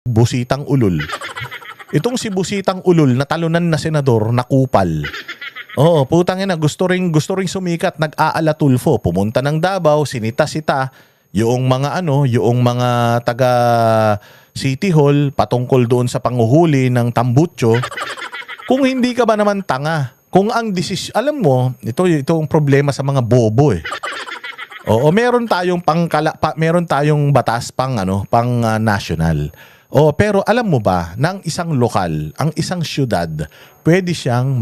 Busitang Ulol. Itong si Busitang Ulol na talunan na senador na kupal. Oo, putang ina, gusto ring sumikat, nag-aala Tulfo, pumunta ng Davao, sinita-sita yung mga yung mga taga City Hall patungkol doon sa panguhuli ng tambutso. Kung hindi ka ba naman tanga, kung ang alam mo, itong problema sa mga bobo eh. Oo, meron tayong meron tayong batas pang national. Oh, pero alam mo ba, ng isang lokal, ang isang syudad, pwede siyang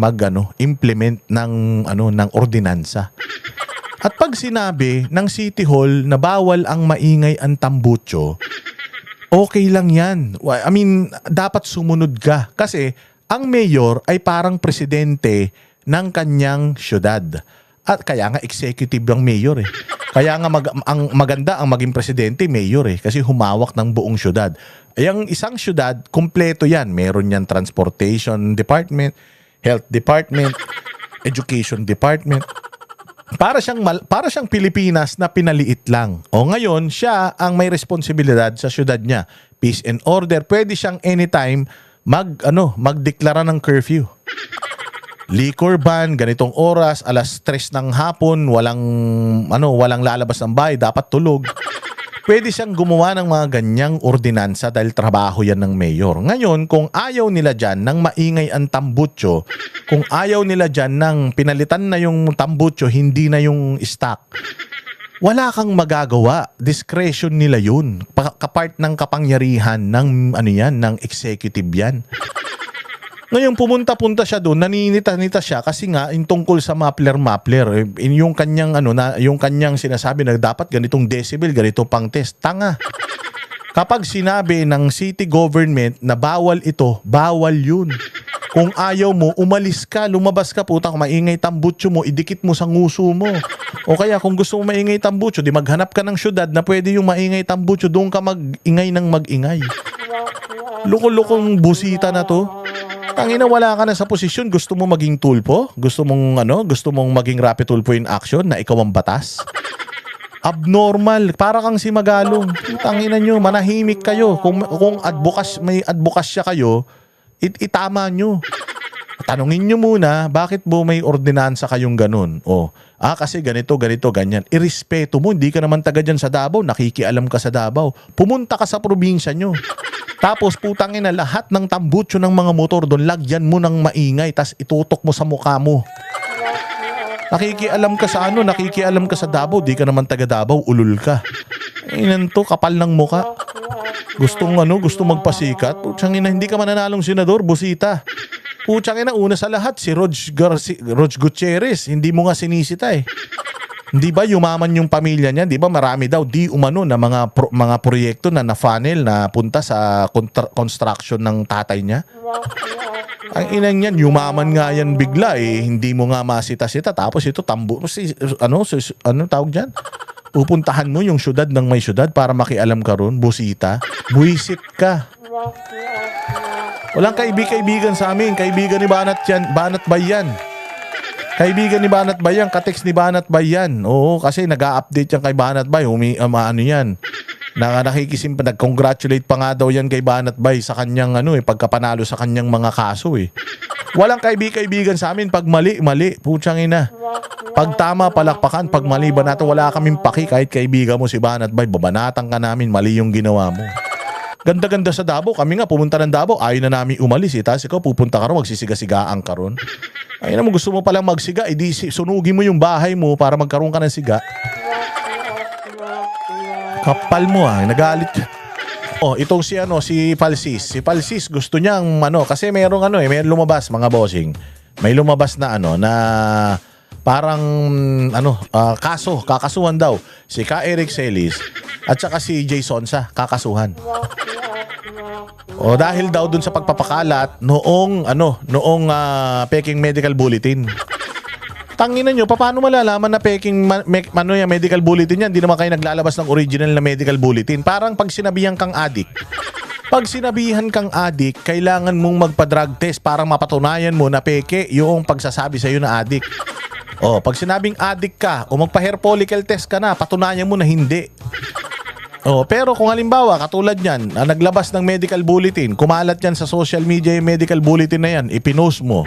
implement ng ordinansa. At pag sinabi ng City Hall na bawal ang maingay ang tambutso, okay lang 'yan. I mean, dapat sumunod ka kasi ang mayor ay parang presidente ng kanyang syudad. At kaya nga executive ang mayor eh. Kaya nga ang maganda ang maging presidente, mayor eh. Kasi humawak ng buong syudad. Ang isang syudad, kumpleto yan. Meron yan transportation department, health department, education department. Para siyang Pilipinas na pinaliit lang. O ngayon, siya ang may responsibilidad sa syudad niya. Peace and order. Pwede siyang anytime magdeklara ng curfew. Liquor ban, ganitong oras, alas 3 ng hapon, walang lalabas ng bahay, dapat tulog. Pwede siyang gumawa ng mga ganyang ordinansa dahil trabaho yan ng mayor. Ngayon, kung ayaw nila dyan ng maingay ang tambutso, kung ayaw nila dyan ng pinalitan na yung tambutso, hindi na yung stock, wala kang magagawa. Discretion nila yun. Kapart ng kapangyarihan ng ng executive yan. Ngayon pumunta-punta siya doon, naninita-nita siya kasi nga in tungkol sa Mapler, yung kanyang yung kanyang sinasabi na dapat ganitong decibel, ganito pang test. Tanga. Kapag sinabi ng city government na bawal ito, bawal yun. Kung ayaw mo, umalis ka, lumabas ka, puta, kung maingay tambutso mo, idikit mo sa nguso mo. O kaya kung gusto mo maingay tambutso, di maghanap ka ng syudad na pwede yung maingay tambutso, doon ka mag-ingay ng mag-ingay. Luko-lukong busita na to. Tangina, wala ka na sa posisyon, gusto mo maging tulpo? Gusto mong maging Rapi Tulfo in action na ikaw ang batas? Abnormal, para kang si Magalong. Tangina nyo, manahimik kayo. Kung may advokasya kayo, itama nyo. Tanungin nyo muna, bakit may ordinansa kayong ganun? Kasi ganito, ganyan. Irespeto mo, hindi ka naman taga dyan sa Davao, nakikialam ka sa Davao. Pumunta ka sa probinsya nyo. Tapos putangin na lahat ng tambutso ng mga motor doon, lagyan mo ng maingay, tas itutok mo sa mukha mo. Nakikialam ka sa Davao, di ka naman taga Davao, ulul ka. Inanto, kapal ng muka. Gustong magpasikat. Putsang ina, hindi ka mananalong senador, busita. Putsang ina, una sa lahat, si Rog Gutierrez, hindi mo nga sinisita eh. Hindi ba yumaman yung pamilya niya? Di ba marami daw di umano na mga proyekto na na-funnel na punta sa construction ng tatay niya? Ang inang yan, yumaman nga yan bigla eh. Hindi mo nga masita-sita. Tapos ito tawag dyan? Pupuntahan mo yung syudad ng may syudad para makialam ka ron, busita. Buisit ka. Walang kaibigan sa amin. Kaibigan ni Banat Bayan. Kaibigan ni Banat Bayan, katext ni Banat Bayan. Oo, kasi nag-a-update yan kay Banat Bay. Yan. Nag-congratulate pa nga daw yan kay Banat Bay sa kanyang pagkapanalo sa kanyang mga kaso eh. Walang kaibigan sa amin. Pag mali. Putsang ina. Pag tama, palakpakan. Pag mali, banata, wala kaming paki. Kahit kaibigan mo si Banat Bay, babanatan ka namin, mali yung ginawa mo. Ganda-ganda sa Davao. Kami nga pumunta ng Davao, ayaw na namin umalis eh. Tapos ikaw pupunta ka ron, magsisiga-sigaan ka ron. Ayun naman, gusto mo palang magsiga, edi sunugin mo yung bahay mo para magkaroon ka ng siga. Kapal mo nagalit. Itong si Palsis. Si Palsis gusto niyang kasi merong may lumabas mga bossing. May lumabas na na parang kakasuhan daw si Ka Eric Celis at saka si Jason sa kakasuhan. Dahil daw dun sa pagpapakalat noong peking medical bulletin. Tanginan nyo, paano malalaman na peking medical bulletin yan? Hindi naman kayo naglalabas ng original na medical bulletin. Parang pag sinabihan kang adik, kailangan mong magpa-drug test para mapatunayan mo na peke yung pagsasabi sa'yo na adik. Pag sinabing adik ka o magpa-hair follicle test ka na, patunayan mo na hindi. Pero kung halimbawa, katulad yan, naglabas ng medical bulletin, kumalat yan sa social media yung medical bulletin na yan, ipinost mo.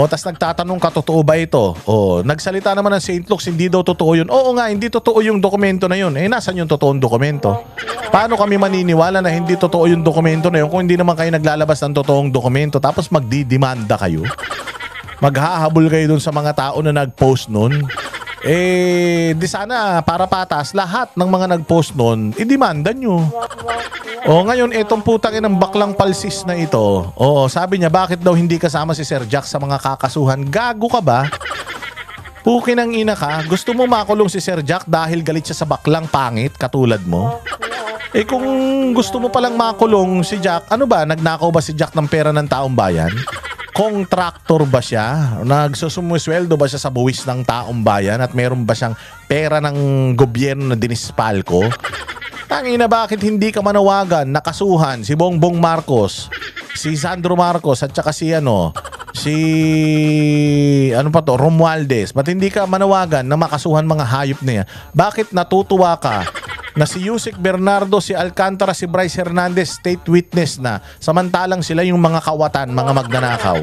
Tas nagtatanong ka, totoo ba ito? Nagsalita naman ng St. Luke's, hindi daw totoo yun. Oo nga, hindi totoo yung dokumento na yun. Nasaan yung totoong dokumento? Paano kami maniniwala na hindi totoo yung dokumento na yun kung hindi naman kayo naglalabas ng totoong dokumento tapos magdidemanda kayo? Maghahabol kayo dun sa mga tao na nag-post nun? Di sana para patas lahat ng mga nag-post nun, idemanda nyo. Ngayon, etong putang inang baklang palsis na ito, sabi niya, bakit daw hindi kasama si Sir Jack sa mga kakasuhan? Gago ka ba? Pukin ang ina ka, gusto mo makulong si Sir Jack dahil galit siya sa baklang pangit katulad mo? Kung gusto mo palang makulong si Jack, ano ba, nagnakaw ba si Jack ng pera ng taong bayan? Kontraktor ba siya? Nagsusumusweldo ba siya sa buwis ng taong bayan at meron ba siyang pera ng gobyerno na dinispal ko? Tangina, bakit hindi ka manawagan, nakasuhan si Bongbong Marcos, si Sandro Marcos at saka si Romualdez? Ba't hindi ka manawagan na makasuhan mga hayop na yan? Bakit natutuwa ka na si Yusek Bernardo, si Alcantara, si Bryce Hernandez state witness na, samantalang sila yung mga kawatan, mga magnanakaw?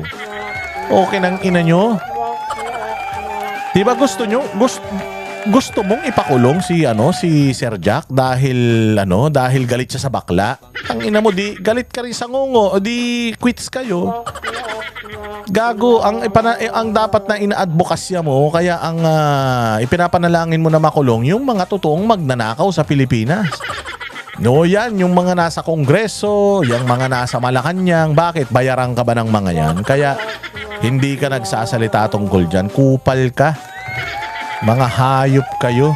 Okay nang ina nyo? Diba gusto mong ipakulong si Sir Jack dahil galit siya sa bakla? Ang ina mo, di galit ka rin sa ngongo, o di quits kayo. Gago, ang dapat na ina-advokasya mo, kaya ang ipinapanalangin mo na makulong yung mga totoong magnanakaw sa Pilipinas. Yan, yung mga nasa Kongreso, yung mga nasa Malacanang, bakit? Bayaran ka ba ng mga yan? Kaya hindi ka nagsasalita tungkol dyan. Kupal ka. Mga hayop kayo.